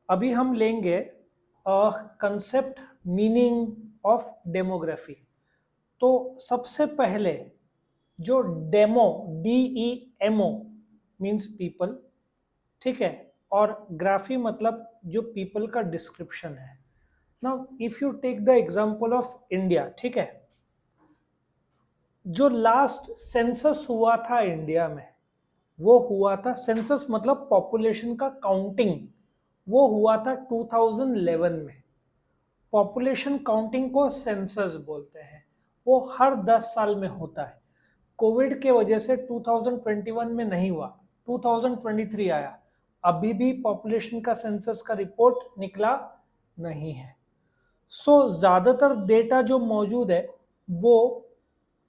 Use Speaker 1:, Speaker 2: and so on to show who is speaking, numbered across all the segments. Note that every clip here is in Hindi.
Speaker 1: अभी हम लेंगे कंसेप्ट मीनिंग ऑफ डेमोग्राफी। तो सबसे पहले जो डेमो, DEMO मीन्स पीपल, ठीक है, और ग्राफी मतलब जो पीपल का डिस्क्रिप्शन है। Now if you take the example of India, ठीक है, जो लास्ट सेंसस हुआ था इंडिया में, वो हुआ था, सेंसस मतलब पॉपुलेशन का काउंटिंग, वो हुआ था 2011 में। पॉपुलेशन काउंटिंग को सेंसस बोलते हैं। वो हर 10 साल में होता है। कोविड के वजह से 2021 में नहीं हुआ, 2023 आया। अभी भी पॉपुलेशन का सेंसस का रिपोर्ट निकला नहीं है। सो ज्यादातर डेटा जो मौजूद है वो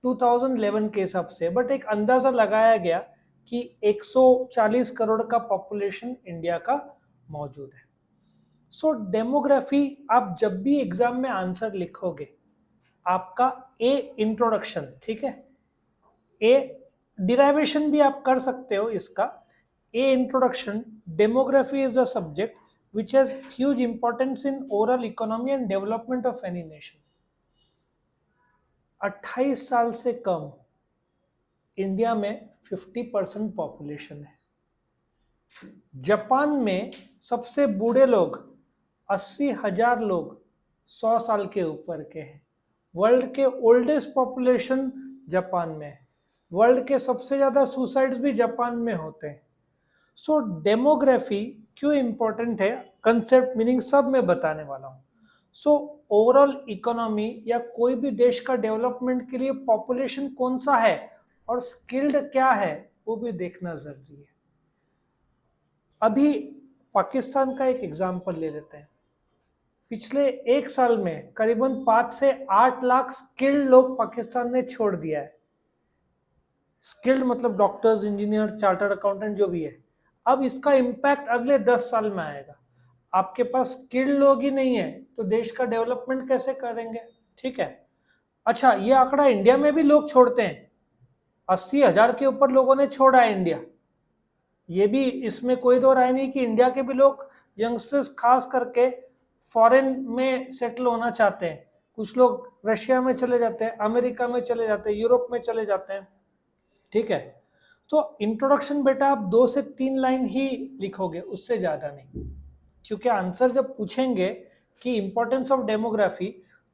Speaker 1: 2011 के हिसाब से, बट एक अंदाजा लगाया गया कि 140 करोड़ का पॉपुलेशन इंडिया का मौजूद है। सो डेमोग्राफी, आप जब भी एग्जाम में आंसर लिखोगे, आपका ए इंट्रोडक्शन, ठीक है, ए डिराइवेशन भी आप कर सकते हो इसका। A introduction, demography is a subject which has huge importance in overall economy and development of any nation. 28 साल से कम इंडिया में 50% पॉपुलेशन है। जापान में सबसे बूढ़े लोग 80,000 लोग 100 साल के ऊपर के हैं। वर्ल्ड के ओल्डेस्ट पॉपुलेशन जापान में है। वर्ल्ड के सबसे ज्यादा सुसाइड्स भी जापान में होते हैं। सो डेमोग्राफी क्यों इंपॉर्टेंट है, कंसेप्ट मीनिंग सब मैं बताने वाला हूँ। सो ओवरऑल इकोनॉमी या कोई भी देश का डेवलपमेंट के लिए पॉपुलेशन कौन सा है और स्किल्ड क्या है वो भी देखना जरूरी है। अभी पाकिस्तान का एक एग्जांपल ले लेते हैं। पिछले एक साल में करीबन 5 से 8 लाख स्किल्ड लोग पाकिस्तान ने छोड़ दिया है। स्किल्ड मतलब डॉक्टर्स, इंजीनियर, चार्टर्ड अकाउंटेंट जो भी है। अब इसका इम्पैक्ट अगले 10 साल में आएगा। आपके पास स्किल्ड लोग ही नहीं है तो देश का डेवलपमेंट कैसे करेंगे, ठीक है। अच्छा, ये आंकड़ा इंडिया में भी लोग छोड़ते हैं। 80,000 के ऊपर लोगों ने छोड़ा है इंडिया। ये भी, इसमें कोई दो राय नहीं कि इंडिया के भी लोग, यंगस्टर्स खास करके, फॉरेन में सेटल होना चाहते हैं। कुछ लोग रशिया में चले जाते हैं, अमेरिका में चले जाते हैं, यूरोप में चले जाते हैं, ठीक है। तो इंट्रोडक्शन बेटा आप 2 से 3 लाइन ही लिखोगे, उससे ज्यादा नहीं, क्योंकि आंसर जब पूछेंगे कि इंपॉर्टेंस ऑफ डेमोग्राफी,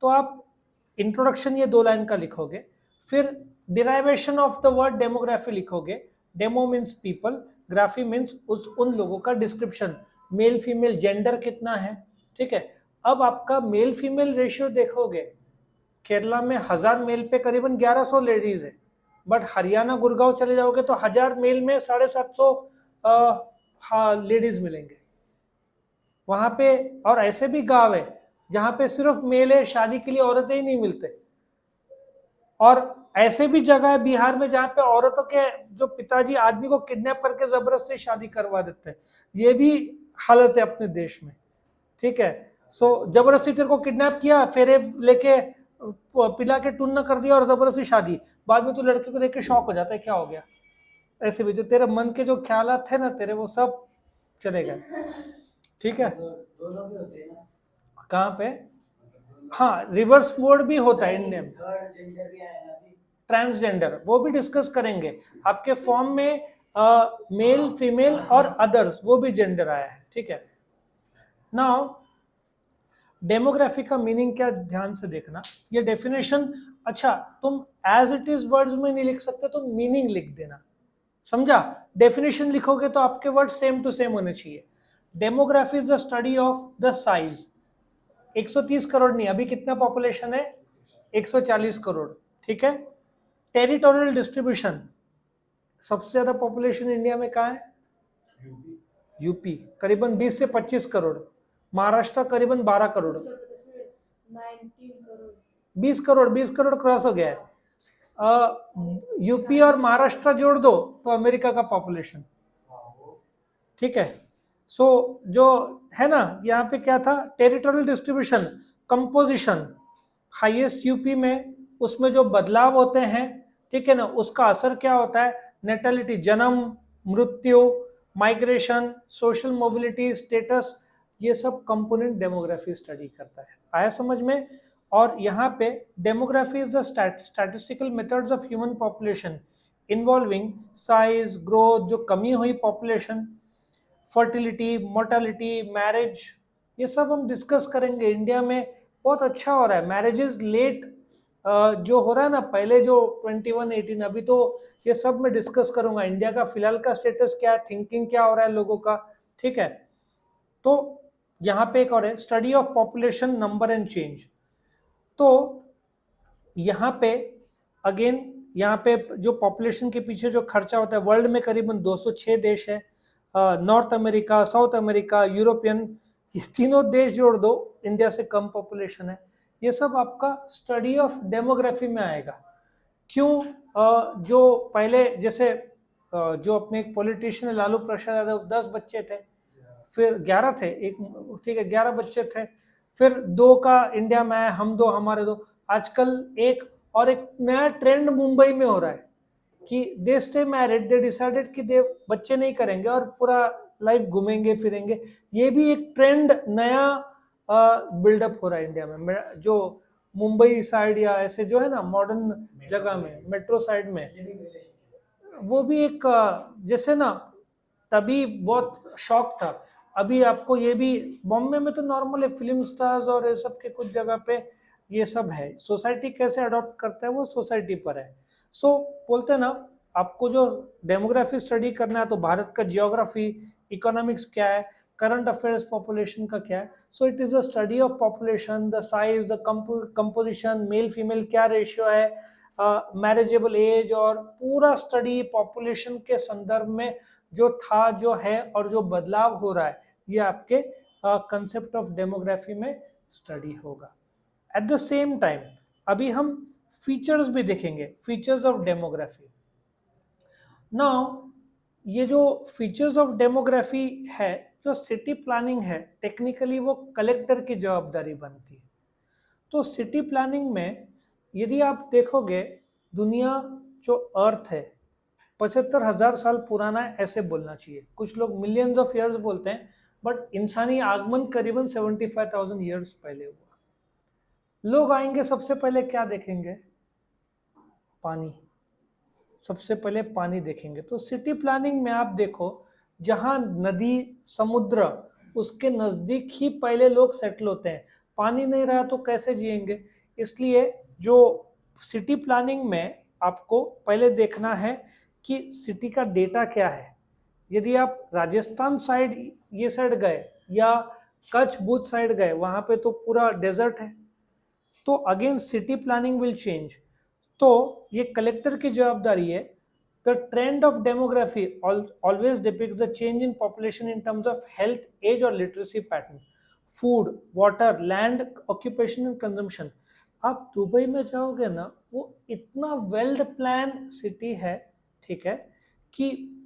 Speaker 1: तो आप इंट्रोडक्शन ये 2 लाइन का लिखोगे। फिर derivation of the word demography लिखोगे। Demo means people, graphy means उन लोगों का डिस्क्रिप्शन, मेल फीमेल जेंडर कितना है, ठीक है। अब आपका मेल फीमेल रेशियो देखोगे, केरला में 1000 मेल पे करीबन 1100 लेडीज है, बट हरियाणा गुड़गांव चले जाओगे तो 1000 मेल में 750 लेडीज मिलेंगे वहां पे। और ऐसे भी गांव है जहां पे सिर्फ मेल है, शादी के लिए औरतें ही नहीं मिलते। और ऐसे भी जगह है बिहार में जहां पे औरतों के जो पिताजी आदमी को किडनैप करके जबरदस्ती शादी करवा देते हैं। ये भी हालत है अपने देश में, ठीक है। सो जबरदस्ती तेरे को किडनैप किया, फेरे लेके पिला के टुन्न कर दिया और जबरदस्ती शादी। बाद में तो लड़के को देख के शौक हो जाता है, क्या हो गया। ऐसे भी जो तेरे मन के जो ख्यालात थे ना तेरे, वो सब चले गए, ठीक है। कहाँ पे, हाँ, रिवर्स मोड भी होता है इंडिया में, ट्रांसजेंडर, वो भी डिस्कस करेंगे। आपके फॉर्म में मेल फीमेल और अदर्स, वो भी जेंडर आया है, ठीक है। नाउ डेमोग्राफी का मीनिंग क्या, ध्यान से देखना। ये डेफिनेशन, अच्छा तुम एज इट इज वर्ड्स में नहीं लिख सकते, तुम मीनिंग लिख देना, समझा। डेफिनेशन लिखोगे तो आपके वर्ड सेम टू सेम होने चाहिए। Demography is the study of the size. 130 crore नहीं, अभी कितना पॉपुलेशन है, 140 करोड़, ठीक है। टेरिटोरियल डिस्ट्रीब्यूशन, सबसे ज्यादा पॉपुलेशन इंडिया में कहाँ है, यूपी, करीबन 20 से 25 करोड़। महाराष्ट्र करीबन 12 करोड़, 20 करोड़ क्रॉस हो गया है। यूपी और महाराष्ट्र जोड़ दो तो अमेरिका का पॉपुलेशन, ठीक है। सो जो है ना, यहाँ पे क्या था, territorial distribution, composition, highest UP में, उसमें जो बदलाव होते हैं, ठीक है ना, उसका असर क्या होता है, नेटेलिटी, जन्म, मृत्यु, माइग्रेशन, सोशल मोबिलिटी, स्टेटस, ये सब कंपोनेंट डेमोग्राफी स्टडी करता है। आया समझ में? और यहाँ पे demography is the statistical methods of human population involving size, growth, जो कमी हुई पॉपुलेशन, फर्टिलिटी, मोर्टालिटी, मैरिज, ये सब हम डिस्कस करेंगे। इंडिया में बहुत अच्छा हो रहा है मैरिजेस लेट, जो हो रहा है ना पहले जो 21-18, अभी तो ये सब मैं डिस्कस करूंगा। इंडिया का फिलहाल का स्टेटस क्या है, थिंकिंग क्या हो रहा है लोगों का, ठीक है। तो यहाँ पे एक और है study of population number and change. तो यहाँ पे अगेन यहाँ पे जो पॉपुलेशन के पीछे जो खर्चा होता है, वर्ल्ड में करीबन 206 देश है, north America, south America, European, ये तीनों देश जोड़ दो, इंडिया से कम पॉपुलेशन है। ये सब आपका स्टडी ऑफ डेमोग्राफी में आएगा। क्यों? जो पहले जैसे जो अपने एक पॉलिटिशियन लालू प्रसाद यादव, 10 बच्चे थे, फिर 11 थे, एक ठीक है 11 बच्चे थे, फिर 2 का इंडिया में आया, हम 2 हमारे 2, आजकल एक, और एक नया ट्रेंड मुंबई में हो रहा है कि they stay married, they decided कि दे बच्चे नहीं करेंगे और पूरा लाइफ घूमेंगे फिरेंगे। ये भी एक ट्रेंड नया बिल्डअप हो रहा है इंडिया में, जो मुंबई साइड या ऐसे जो है ना मॉडर्न जगह में, मेट्रो साइड में, वो भी एक जैसे ना तभी बहुत शौक था। अभी आपको ये भी बॉम्बे में तो नॉर्मल है, फिल्म स्टार्स और ये सब के कुछ जगह पे ये सब है। सोसाइटी कैसे अडॉप्ट करता है वो सोसाइटी पर है। सो बोलते हैं ना, आपको जो डेमोग्राफी स्टडी करना है तो भारत का जियोग्राफी, इकोनॉमिक्स क्या है, करंट अफेयर्स पॉपुलेशन का क्या है। So it is a study of population, the size, the composition, male female क्या रेशियो है, मैरिजेबल एज, और पूरा स्टडी पॉपुलेशन के संदर्भ में जो था, जो है और जो बदलाव हो रहा है, ये आपके कंसेप्ट ऑफ डेमोग्राफी में स्टडी होगा। एट द सेम टाइम अभी हम फीचर्स भी देखेंगे, फीचर्स ऑफ डेमोग्राफी। नाउ ये जो फीचर्स ऑफ डेमोग्राफी है, जो सिटी प्लानिंग है, टेक्निकली वो कलेक्टर की जवाबदारी बनती है। तो सिटी प्लानिंग में यदि आप देखोगे, दुनिया जो अर्थ है 75,000 साल पुराना है ऐसे बोलना चाहिए, कुछ लोग मिलियंस ऑफ ईयर्स बोलते हैं, बट इंसानी आगमन करीबन 75,000 ईयर्स पहले हुआ। लोग आएंगे सबसे पहले क्या देखेंगे? पानी, सबसे पहले पानी देखेंगे। तो सिटी प्लानिंग में आप देखो, जहां नदी, समुद्र, उसके नजदीक ही पहले लोग सेटल होते हैं। पानी नहीं रहा तो कैसे जिएंगे? इसलिए जो सिटी प्लानिंग में आपको पहले देखना है कि सिटी का डेटा क्या है। यदि आप राजस्थान साइड, ये साइड गए, या कच्छ भुज साइड गए, वहां पे तो पूरा डेजर्ट है, तो again city planning will change. तो ये कलेक्टर की जवाबदारी है। The trend of demography always depicts the change in population in terms of health, age और literacy pattern, food, water, land, occupation and consumption. आप दुबई में जाओगे ना, वो इतना वेल प्लान सिटी है, ठीक है, कि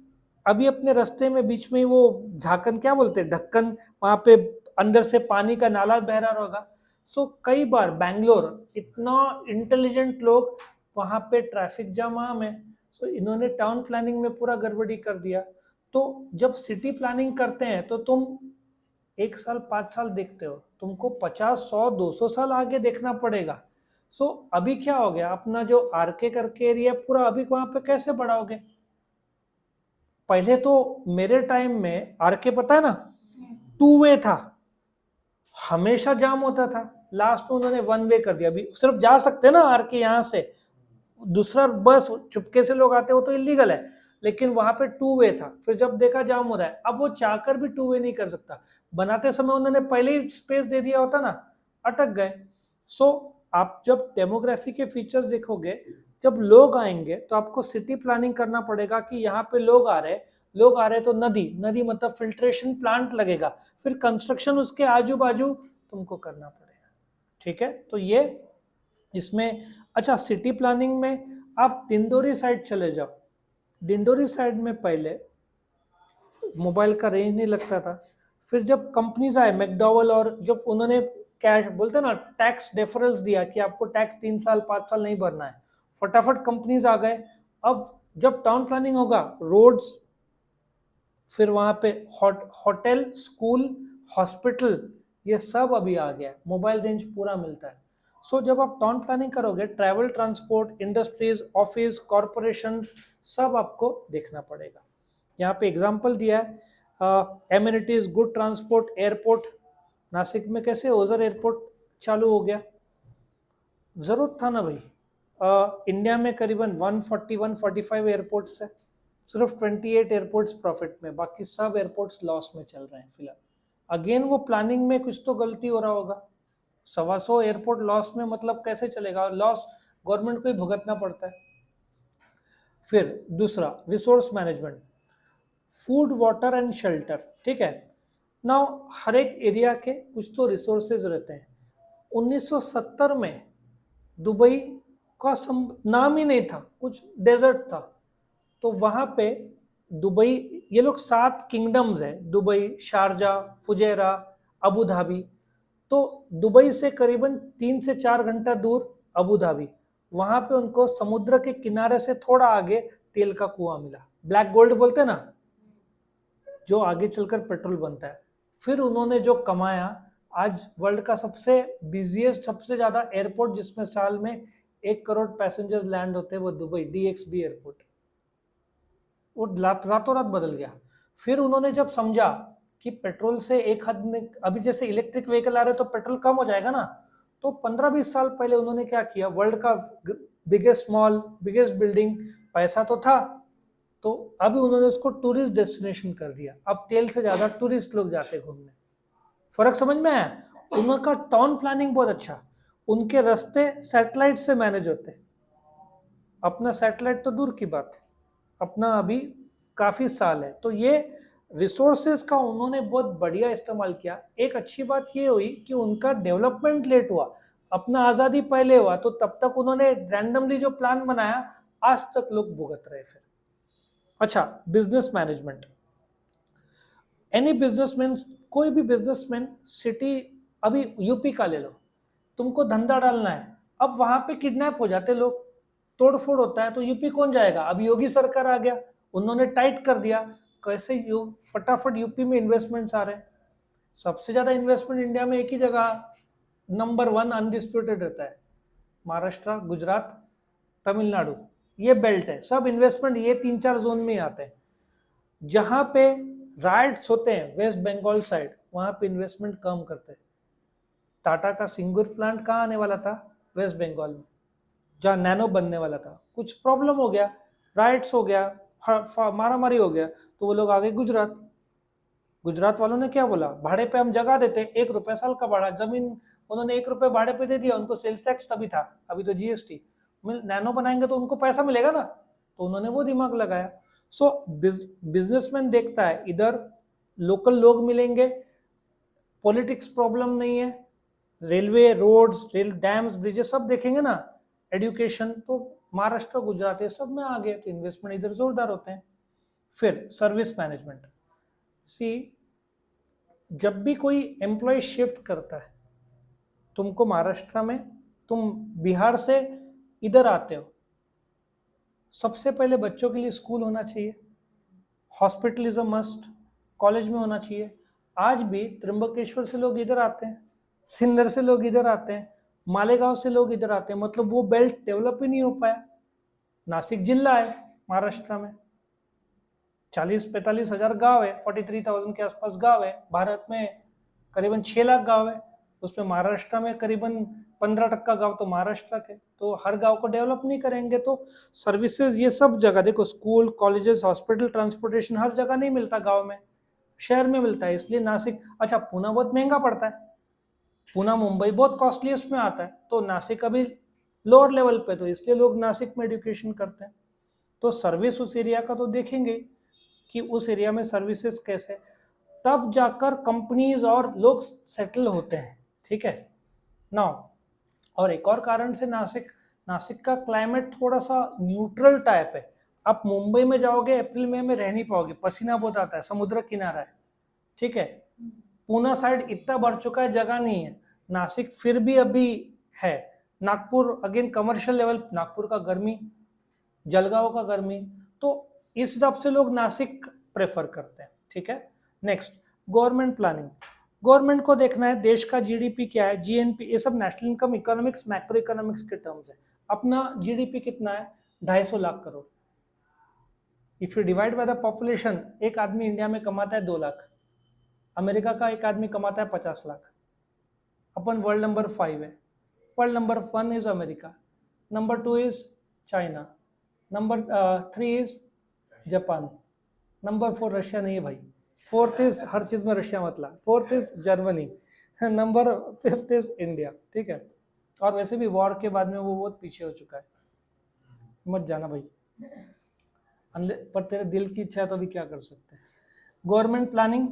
Speaker 1: अभी अपने रास्ते में बीच में वो झाकन क्या बोलते हैं, ढक्कन, वहां पे अंदर से पानी का नाला बह रहा होगा। सो कई बार बैंगलोर, इतना इंटेलिजेंट लोग, वहां पे ट्रैफिक जाम आम है, सो इन्होंने टाउन प्लानिंग में पूरा गड़बड़ी कर दिया। तो जब सिटी प्लानिंग करते हैं तो तुम 1 साल 5 साल देखते हो, तुमको 50, 100, 200 साल आगे देखना पड़ेगा। सो अभी क्या हो गया, अपना जो आरके करके एरिया पूरा, अभी वहां पे कैसे बढ़ाओगे? पहले तो मेरे टाइम में आरके पता है ना, 2 वे था, हमेशा जाम होता था। लास्ट में उन्होंने 1 वे कर दिया। अभी सिर्फ जा सकते हैं ना आरके, यहाँ से दूसरा बस चुपके से लोग आते हो तो इलीगल है, लेकिन वहां पे 2 वे था। फिर जब देखा जाम हो रहा है, अब वो चाहकर भी 2 वे नहीं कर सकता। बनाते समय उन्होंने पहले ही स्पेस दे दिया होता ना, अटक गए। सो आप जब डेमोग्राफी के फीचर्स देखोगे, जब लोग आएंगे तो आपको सिटी प्लानिंग करना पड़ेगा कि यहाँ पे लोग आ रहे तो नदी, नदी मतलब फिल्ट्रेशन प्लांट लगेगा, फिर कंस्ट्रक्शन उसके आजू बाजू तुमको करना पड़ेगा, ठीक है। तो ये इसमें अच्छा, सिटी प्लानिंग में आप दिंडोरी साइड चले जाओ। दिंडोरी साइड में पहले मोबाइल का रेंज नहीं लगता था। फिर जब कंपनीज आए मैकडॉवेल, और जब उन्होंने कैश बोलते ना टैक्स डेफरल्स दिया कि आपको टैक्स 3 साल 5 साल नहीं भरना है, फटाफट कंपनीज आ गए। अब जब टाउन प्लानिंग होगा, रोड्स, फिर वहां पे होटल, स्कूल, हॉस्पिटल, ये सब अभी आ गया है, मोबाइल रेंज पूरा मिलता है। सो जब आप टाउन प्लानिंग करोगे, travel, transport, industries, office, corporation, सब आपको देखना पड़ेगा। यहाँ पे एग्जांपल दिया है, amenities, good transport, airport. Nashik में कैसे ओझर एयरपोर्ट चालू हो गया, जरूरत था ना भाई। इंडिया में करीबन 140-145 एयरपोर्ट्स है, सिर्फ 28 एयरपोर्ट्स प्रॉफिट में, बाकी सब एयरपोर्ट्स लॉस में चल रहे हैं फिलहाल। अगेन वो प्लानिंग में कुछ तो गलती हो रहा होगा। 125 एयरपोर्ट लॉस में, मतलब कैसे चलेगा, लॉस गवर्नमेंट को ही भुगतना पड़ता है। फिर दूसरा, resource management, food, water and shelter, ठीक है। नाउ हर एक एरिया के कुछ तो रिसोर्सेज रहते हैं। 1970 में दुबई का नाम ही नहीं था, कुछ डेजर्ट था। तो वहां पे दुबई, ये लोग 7 किंगडम्स है, Dubai, Sharjah, Fujairah, Abu Dhabi. तो दुबई से करीबन 3 से 4 घंटा दूर अबू धाबी, वहां पे उनको समुद्र के किनारे से थोड़ा आगे तेल का कुआं मिला, ब्लैक गोल्ड बोलते हैं ना, जो आगे चलकर पेट्रोल बनता है। फिर उन्होंने जो कमाया, आज वर्ल्ड का सबसे बिजिएस्ट, सबसे ज्यादा एयरपोर्ट जिसमें साल में 1 करोड़ पैसेंजर्स लैंड होते हैं, वो दुबई DXB एयरपोर्ट, वो रातों रात बदल गया। फिर उन्होंने जब समझा कि पेट्रोल से एक हद में, अभी जैसे इलेक्ट्रिक व्हीकल आ रहे तो पेट्रोल कम हो जाएगा ना, तो 15-20 साल पहले उन्होंने क्या किया, वर्ल्ड का बिगेस्ट मॉल, बिगेस्ट बिल्डिंग, पैसा तो था, तो अभी उन्होंने उसको टूरिस्ट डेस्टिनेशन कर दिया। अब तेल से ज्यादा टूरिस्ट लोग जाते घूमने। फर्क समझ में आया? उनका टाउन प्लानिंग बहुत अच्छा, उनके रास्ते सैटेलाइट से मैनेज होते। अपना सैटेलाइट तो दूर की बात है, अपना अभी काफी साल है। तो ये रिसोर्सेज का उन्होंने बहुत बढ़िया इस्तेमाल किया। एक अच्छी बात ये हुई कि उनका डेवलपमेंट लेट हुआ, अपना आजादी पहले हुआ, तो तब तक उन्होंने रैंडमली जो प्लान बनाया, आज तक लोग भुगत रहे। फिर अच्छा, बिजनेस मैनेजमेंट, एनी बिजनेसमैन, कोई भी बिजनेसमैन, सिटी, अभी यूपी का ले लो, तुमको धंधा डालना है, अब वहां पे किडनैप हो जाते लोग, तोड़फोड़ होता है, तो यूपी कौन जाएगा? अब योगी सरकार आ गया, उन्होंने टाइट कर दिया, कैसे फटाफट यूपी में इन्वेस्टमेंट्स आ रहे हैं। सबसे ज्यादा इन्वेस्टमेंट इंडिया में एक ही जगह, नंबर 1 अनडिस्प्यूटेड रहता है, महाराष्ट्र, गुजरात, तमिलनाडु, ये बेल्ट है, सब इन्वेस्टमेंट ये 3-4 जोन में ही आते हैं। जहां पे राइट्स होते हैं वेस्ट बंगाल साइड, वहां पे इन्वेस्टमेंट कम करते हैं। टाटा का सिंगूर प्लांट कहाँ आने वाला था? वेस्ट बंगाल में, जहाँ नैनो बनने वाला था, कुछ प्रॉब्लम हो गया, राइट्स हो गया, मारा मारी हो गया, तो वो लोग आ गए गुजरात। गुजरात वालों ने क्या बोला, भाड़े पे हम जगह देते, 1 रुपया साल का भाड़ा, जमीन उन्होंने 1 रुपये भाड़े पे दे दिया, उनको सेल्स टैक्स तभी था, अभी तो GST। नैनो बनाएंगे तो उनको पैसा मिलेगा ना, तो उन्होंने वो दिमाग लगाया। सो बिजनेसमैन देखता है इधर लोकल लोग मिलेंगे, पॉलिटिक्स प्रॉब्लम नहीं है, railway, roads, rail, dams, bridges सब देखेंगे ना, एजुकेशन, तो महाराष्ट्र, गुजरात, ये सब में आ गए, तो इन्वेस्टमेंट इधर जोरदार होते हैं। फिर सर्विस मैनेजमेंट, सी, जब भी कोई एम्प्लॉय शिफ्ट करता है, तुमको महाराष्ट्र में, तुम बिहार से इधर आते हो, सबसे पहले बच्चों के लिए स्कूल होना चाहिए, hospital is a must, college में होना चाहिए। आज भी त्र्यंबकेश्वर से लोग इधर आते हैं, सिन्नर से लोग इधर आते हैं, मालेगांव से लोग इधर आते हैं, मतलब वो बेल्ट डेवलप ही नहीं हो पाया। नासिक जिला है महाराष्ट्र में, 40-45 हजार गाँव है, 43,000 के आसपास गाँव है। भारत में करीबन 6 लाख गाँव है, उसमें महाराष्ट्र में करीबन 15% गाँव तो महाराष्ट्र के, तो हर गाँव को डेवलप नहीं करेंगे तो सर्विसेज, ये सब जगह देखो, स्कूल, कॉलेजेस, हॉस्पिटल, ट्रांसपोर्टेशन हर जगह नहीं मिलता, गाँव में, शहर में मिलता है। इसलिए नासिक, अच्छा पूना बहुत महंगा पड़ता है, पूना मुंबई बहुत कॉस्टलीस्ट में आता है, तो नासिक अभी लोअर लेवल पे, तो इसलिए लोग नासिक में एजुकेशन करते हैं। तो सर्विस उस एरिया का तो देखेंगे कि उस एरिया में सर्विसेज कैसे, तब जाकर कंपनीज और लोग सेटल होते हैं, ठीक है ना। और एक और कारण से नासिक का क्लाइमेट थोड़ा सा न्यूट्रल टाइप है। आप मुंबई में जाओगे अप्रैल मई में रह नहीं पाओगे, पसीना बहुत आता है, समुद्र किनारा है, ठीक है। पूना साइड इतना बढ़ चुका है, जगह नहीं है। नासिक फिर भी अभी है। Nagpur again commercial level, Nagpur का गर्मी, जलगांव का गर्मी, तो इस हिसाब से लोग नासिक प्रेफर करते हैं, ठीक है। Next, government planning. गवर्नमेंट को देखना है देश का जीडीपी क्या है, जीएनपी, ये सब national income, economics, macro economics के टर्म्स है। अपना जीडीपी कितना है, 250 lakh crore. If you divide by the population, एक आदमी इंडिया में कमाता है 2 लाख, अमेरिका का एक आदमी कमाता है 50 लाख। अपन वर्ल्ड नंबर 5 है। World number 1 is America, number 2 is China, number 3 is Japan, number 4 Russia नहीं है भाई, 4th इज, हर चीज में रशिया मतलब, 4th is Germany, number 5th is India, ठीक है। और वैसे भी वॉर के बाद में वो बहुत पीछे हो चुका है, मत जाना भाई, पर तेरे दिल की इच्छा है तो भी क्या कर सकते हैं। Government planning,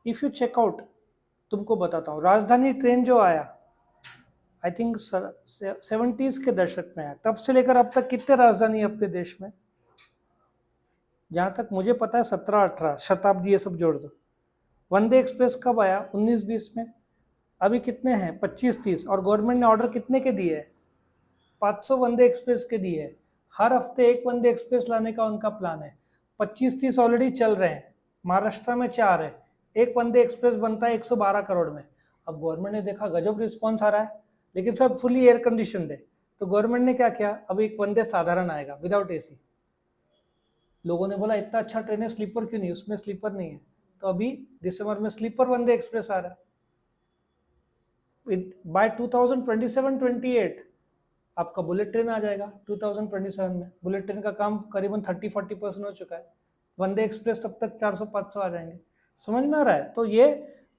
Speaker 1: if you check out, तुमको बताता हूँ, राजधानी ट्रेन जो आया आई थिंक 70s के दशक में आया, तब से लेकर अब तक कितने राजधानी है अपने देश में, जहाँ तक मुझे पता है 17-18 शताब्दी, ये सब जोड़ दो। वंदे एक्सप्रेस कब आया, 19-20 में, अभी कितने हैं, 25-30, और गवर्नमेंट ने ऑर्डर कितने के दिए है, 500 वंदे एक्सप्रेस के दिए है। हर हफ्ते एक वंदे एक्सप्रेस लाने का उनका प्लान है। 25-30 ऑलरेडी चल रहे हैं, महाराष्ट्र में 4 है, एक वंदे एक्सप्रेस बनता है 112 करोड़ में। अब गवर्नमेंट ने देखा गजब रिस्पॉन्स आ रहा है, लेकिन सब फुली एयर कंडीशनड है, तो गवर्नमेंट ने क्या किया, अब एक वंदे साधारण आएगा विदाउट एसी। लोगों ने बोला इतना अच्छा ट्रेन है, स्लीपर क्यों नहीं, उसमें स्लीपर नहीं है, तो अभी दिसंबर में स्लीपर वंदे एक्सप्रेस आ रहा है। बाय 2027-28 आपका बुलेट ट्रेन आ जाएगा। 2027 में बुलेट ट्रेन का काम करीबन 30-40% हो चुका है, वंदे एक्सप्रेस तब तक 400-500 आ जाएंगे। समझ में आ रहा है। तो ये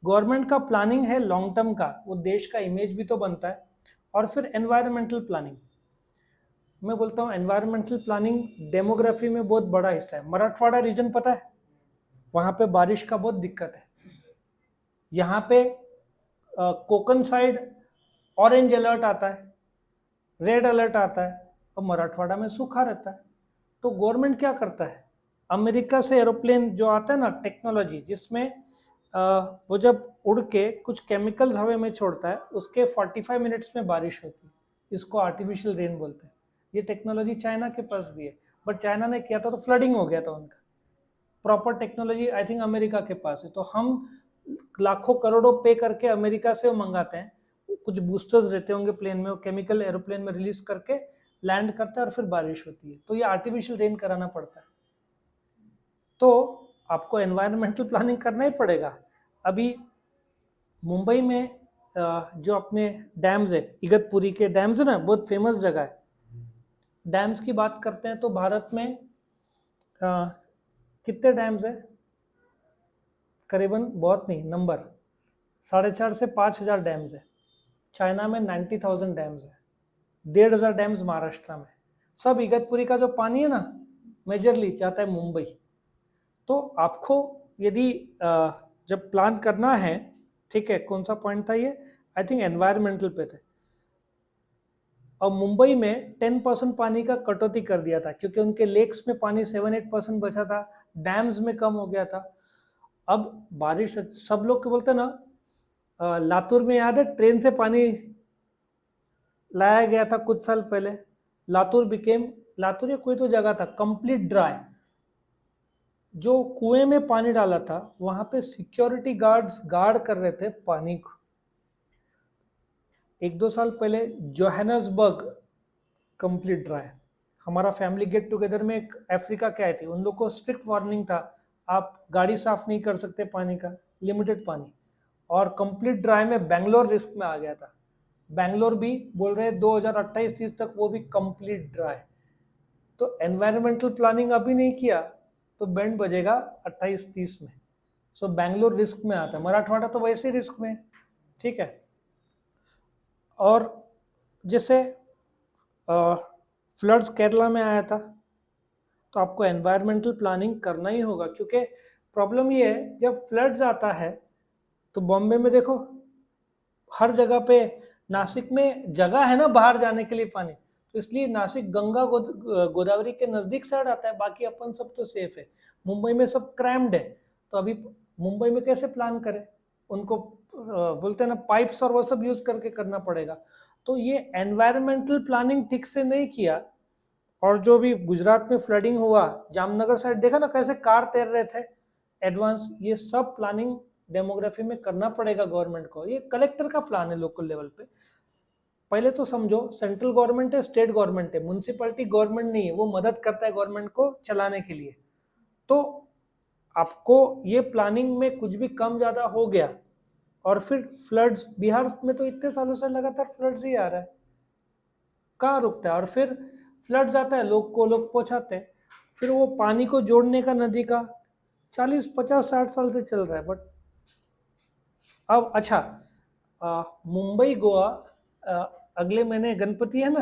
Speaker 1: गवर्नमेंट का प्लानिंग है लॉन्ग टर्म का, वो देश का इमेज भी तो बनता है। और फिर एनवायरमेंटल प्लानिंग, मैं बोलता हूँ एनवायरमेंटल प्लानिंग डेमोग्राफी में बहुत बड़ा हिस्सा है। मराठवाड़ा रीजन पता है, वहाँ पे बारिश का बहुत दिक्कत है। यहाँ पे कोकन साइड ऑरेंज अलर्ट आता है, रेड अलर्ट आता है, और मराठवाड़ा में सूखा रहता है। तो गवर्नमेंट क्या करता है, अमेरिका से एरोप्लेन जो आता है ना, टेक्नोलॉजी जिसमें वो जब उड़ के कुछ केमिकल्स हवा में छोड़ता है, उसके 45 मिनट्स में बारिश होती है, इसको आर्टिफिशियल रेन बोलते हैं। ये टेक्नोलॉजी चाइना के पास भी है, बट चाइना ने किया था तो फ्लडिंग हो गया था उनका। Proper technology I think America के पास है, तो हम लाखों करोड़ों पे करके अमेरिका से वो मंगाते हैं। कुछ बूस्टर्स रहते होंगे प्लेन में, वो केमिकल एरोप्लेन में रिलीज करके लैंड करता है और फिर बारिश होती है, तो ये आर्टिफिशियल रेन कराना पड़ता है। तो आपको एनवायरमेंटल प्लानिंग करना ही पड़ेगा। अभी मुंबई में जो अपने डैम्स है, इगतपुरी के डैम्स है ना, बहुत फेमस जगह है। डैम्स की बात करते हैं तो भारत में कितने डैम्स है, करीबन, बहुत नहीं, नंबर 4,500 से 5,000 डैम्स है। चाइना में 90,000 डैम्स है, 1,500 डैम्स महाराष्ट्र में। सब इगतपुरी का जो पानी है ना, मेजरली जाता है मुंबई। तो आपको यदि जब प्लान करना है, ठीक है, कौन सा पॉइंट था ये, आई थिंक एनवायरमेंटल पे थे। और मुंबई में 10% पानी का कटौती कर दिया था, क्योंकि उनके लेक्स में पानी 7-8% बचा था, डैम्स में कम हो गया था। अब बारिश, सब लोग के बोलते ना, लातूर में याद है ट्रेन से पानी लाया गया था कुछ साल पहले, लातूर या कोई तो जगह था कंप्लीट ड्राई। जो कुएं में पानी डाला था, वहां पे सिक्योरिटी गार्ड्स गार्ड कर रहे थे पानी को। 1-2 साल पहले जोहान्सबर्ग कंप्लीट ड्राई। हमारा फैमिली गेट टुगेदर में एक अफ्रीका के आए थे, उन लोग को स्ट्रिक्ट वार्निंग था, आप गाड़ी साफ नहीं कर सकते पानी का, लिमिटेड पानी। और कंप्लीट ड्राई में बेंगलोर रिस्क में आ गया था। बेंगलोर भी बोल रहे हैं 2028-30 तक वो भी कंप्लीट ड्राई। तो एनवायरमेंटल प्लानिंग अभी नहीं किया तो बैंड बजेगा 28-30 में। सो बेंगलोर रिस्क में आता है, मराठवाड़ा तो वैसे ही रिस्क में, ठीक है। और जैसे फ्लड्स केरला में आया था, तो आपको एनवायरमेंटल प्लानिंग करना ही होगा, क्योंकि प्रॉब्लम ये है जब फ्लड्स आता है तो बॉम्बे में देखो हर जगह पे, नासिक में जगह है ना बाहर जाने के लिए पानी, तो इसलिए नासिक गंगा गोदावरी के नजदीक साइड आता है, बाकी अपन सब तो सेफ है। मुंबई में सब क्रैम्ड है, तो अभी मुंबई में कैसे प्लान करें, उनको बोलते हैं ना पाइप्स और वो सब यूज करके करना पड़ेगा। तो ये एनवायरमेंटल प्लानिंग ठीक से नहीं किया। और जो भी गुजरात में फ्लडिंग हुआ, जामनगर साइड देखा ना कैसे कार तैर रहे थे, एडवांस, ये सब प्लानिंग डेमोग्राफी में करना पड़ेगा गवर्नमेंट को। ये कलेक्टर का प्लान है लोकल लेवल पे। पहले तो समझो सेंट्रल गवर्नमेंट है, स्टेट गवर्नमेंट है, म्यूनसिपैलिटी गवर्नमेंट नहीं है, वो मदद करता है गवर्नमेंट को चलाने के लिए। तो आपको ये प्लानिंग में कुछ भी कम ज्यादा हो गया और फिर फ्लड्स, बिहार में तो इतने सालों से लगातार फ्लड्स ही आ रहा है, कहाँ रुकता है? और फिर फ्लड्स आता है, लोग पहुंचाते हैं, फिर वो पानी को जोड़ने का नदी का 40 50 60 साल से चल रहा है। बट अब अच्छा, मुंबई गोवा, अगले महीने गणपति है ना,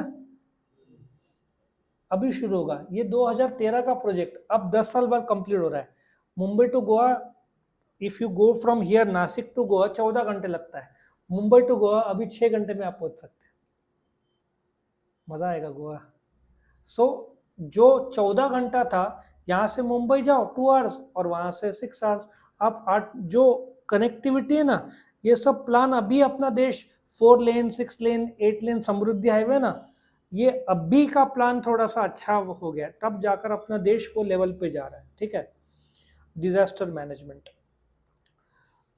Speaker 1: अभी शुरू होगा। ये 2013 का प्रोजेक्ट अब 10 साल बाद कंप्लीट हो रहा है। Mumbai to Goa, if you go from here Nashik to Goa 14 घंटे लगता है, मुंबई टू गोवा अभी 6 घंटे में आप पहुंच सकते हैं। मजा आएगा गोवा। सो जो 14 घंटा था, यहाँ से मुंबई जाओ 2 आवर्स और वहां से 6 आवर्स। आप 8, जो कनेक्टिविटी है ना, ये सब प्लान अभी अपना देश 4 लेन 6 लेन 8 लेन समृद्धि हाईवे ना, ये अभी का प्लान थोड़ा सा अच्छा हो गया, तब जाकर अपना देश वो लेवल पे जा रहा है। ठीक है। डिजास्टर मैनेजमेंट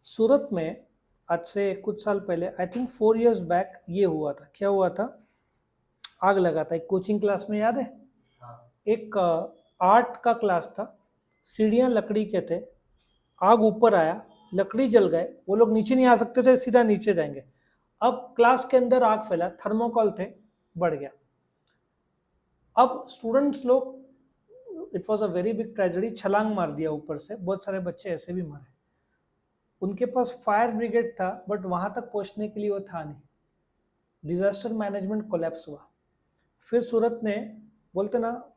Speaker 1: सूरत में आज से कुछ साल पहले, आई थिंक 4 इयर्स बैक, ये हुआ था। क्या हुआ था? आग लगा था एक कोचिंग क्लास में, याद है? एक आर्ट का क्लास था, सीढ़ियाँ लकड़ी के थे, आग ऊपर आया, लकड़ी जल गए, वो लोग नीचे नहीं आ सकते थे, सीधा नीचे जाएंगे। अब क्लास के अंदर आग फैला, थर्मोकॉल थे, बढ़ गया। अब स्टूडेंट्स लोग, it was a very big tragedy, छलांग मार दिया ऊपर से, बहुत सारे बच्चे ऐसे भी मरे। उनके पास फायर ब्रिगेड था, बट वहां तक पहुंचने के लिए वो था नहीं। डिजास्टर मैनेजमेंट कोलैप्स हुआ। फिर सूरत ने, बोलते ना,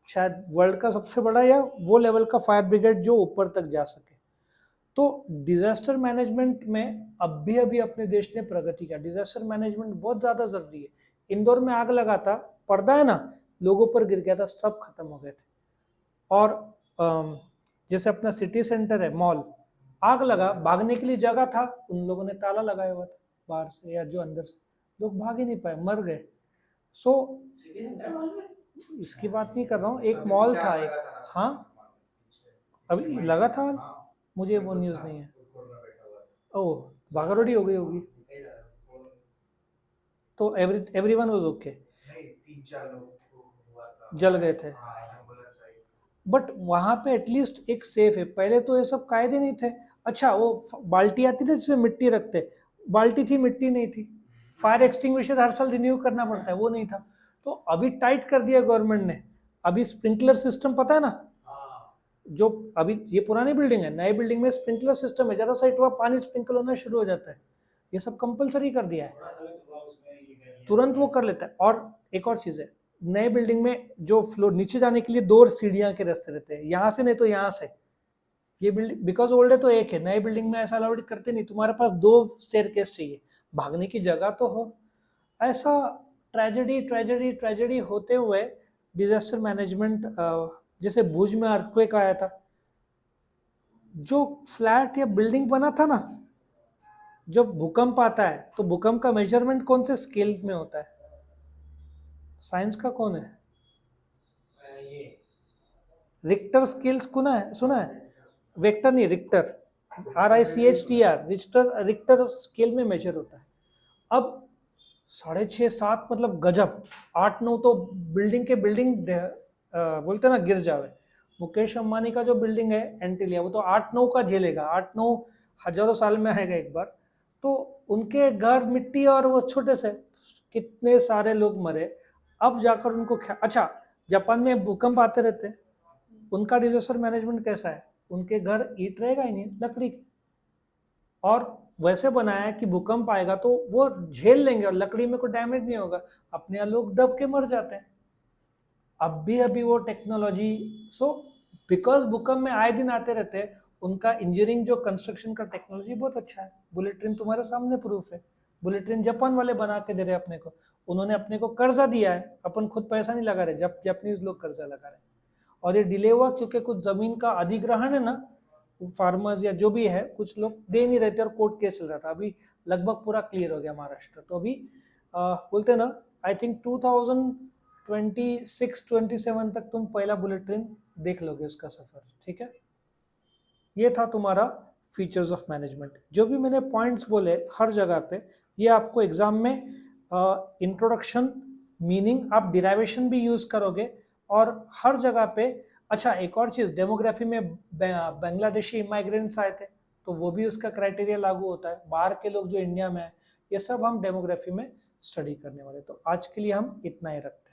Speaker 1: शायद वर्ल्ड का सबसे बड़ा या वो लेवल का फायर ब्रिगेड जो ऊपर तक जा सके। तो डिजास्टर मैनेजमेंट में अभी अपने देश ने प्रगति किया। डिजास्टर मैनेजमेंट बहुत ज़्यादा ज़रूरी है। इंदौर में आग लगा था, पर्दा है ना, लोगों पर गिर गया था, सब खत्म हो गए थे। और जैसे अपना सिटी सेंटर है, मॉल, आग लगा, भागने के लिए जगह था, उन लोगों ने ताला लगाया हुआ था बाहर से या जो अंदर से, लोग भाग ही नहीं पाए, मर गए। सो इसकी बात नहीं कर रहा हूँ, एक मॉल था एक, हाँ अभी लगा था, मुझे वो न्यूज़ नहीं है। ओह, भागरोडी हो गई होगी, तो एवरीवन वाज ओके, जल गए थे। बट वहां पे एटलीस्ट एक सेफ है, पहले तो ये सब कायदे नहीं थे। अच्छा, वो बाल्टी आती थी जिसमें मिट्टी रखते, बाल्टी थी, मिट्टी नहीं थी। फायर एक्सटिंग्विशर हर साल रिन्यू करना पड़ता है, वो नहीं था। तो अभी टाइट कर दिया गवर्नमेंट ने। अभी स्प्रिंकलर सिस्टम, पता है ना, जो अभी ये पुरानी बिल्डिंग है, नई बिल्डिंग में स्प्रिंकलर सिस्टम है, जरा सा हुआ पानी स्प्रिंकल होना शुरू हो जाता है। ये सब कंपलसरी कर दिया है, तुरंत वो कर लेता है। और एक और चीज है, नए बिल्डिंग में जो फ्लोर नीचे जाने के लिए 2 सीढ़ियां के रास्ते रहते हैं, यहाँ से नहीं तो यहाँ से। ये बिल्डिंग बिकॉज ओल्ड है तो एक है, नए बिल्डिंग में ऐसा अलाउड करते नहीं, तुम्हारे पास 2 स्टेयरकेस चाहिए, भागने की जगह तो हो। ऐसा ट्रेजेडी ट्रेजेडी ट्रेजेडी होते हुए डिजास्टर मैनेजमेंट, जैसे भुज में अर्थक्वेक आया था, जो फ्लैट या बिल्डिंग बना था ना, जब भूकंप आता है तो भूकंप का मेजरमेंट कौन से स्केल में होता है? साइंस का कौन है? रिक्टर स्केल सुना है? वेक्टर नहीं, Richter, RICHTR, Richter, Richter scale में मेजर होता है। अब 6.5 7 मतलब गजब, 8 9 तो बिल्डिंग के बिल्डिंग बोलते ना गिर जावे। मुकेश अंबानी का जो बिल्डिंग है एंटिलिया, वो तो 8 9 का झेलेगा, 8 9 हजारों साल में आएगा एक बार। तो उनके घर मिट्टी और वो छोटे से, कितने सारे लोग मरे। अब जाकर उनको अच्छा, जापान में भूकंप आते रहते हैं, उनका डिजास्टर मैनेजमेंट कैसा है? उनके घर ईंट रहेगा ही नहीं, लकड़ी की, और वैसे बनाया है कि भूकंप आएगा तो वो झेल लेंगे और लकड़ी में कोई डैमेज नहीं होगा। अपने यहाँ लोग दब के मर जाते हैं। अभी वो टेक्नोलॉजी, सो बिकॉज भूकंप में आए दिन आते रहते हैं, उनका इंजीनियरिंग जो कंस्ट्रक्शन का टेक्नोलॉजी बहुत अच्छा है। बुलेट ट्रेन तुम्हारे सामने प्रूफ है, बुलेट ट्रेन जापान वाले बना के दे रहे अपने को, उन्होंने अपने को कर्जा दिया है, अपन खुद पैसा नहीं लगा रहे, जब जापानीज लोग कर्जा लगा रहे। और ये डिले हुआ क्योंकि कुछ जमीन का अधिग्रहण है ना, फार्मर्स या जो भी है, कुछ लोग दे नहीं रहे थे और कोर्ट केस चल रहा था। अभी लगभग पूरा क्लियर हो गया महाराष्ट्र, तो अभी बोलते ना, आई थिंक 2026 27 तक तुम पहला बुलेट ट्रेन देख लोगे उसका सफर। ठीक है। ये था तुम्हारा फीचर्स ऑफ मैनेजमेंट। जो भी मैंने पॉइंट्स बोले हर जगह पे, ये आपको एग्जाम में इंट्रोडक्शन, मीनिंग, आप डिराइवेशन भी यूज करोगे और हर जगह पे। अच्छा, एक और चीज, डेमोग्राफी में बांग्लादेशी इमाइग्रेंट्स आए थे, तो वो भी उसका क्राइटेरिया लागू होता है। बाहर के लोग जो इंडिया में है, ये सब हम डेमोग्राफी में स्टडी करने वाले। तो आज के लिए हम इतना ही रखते हैं।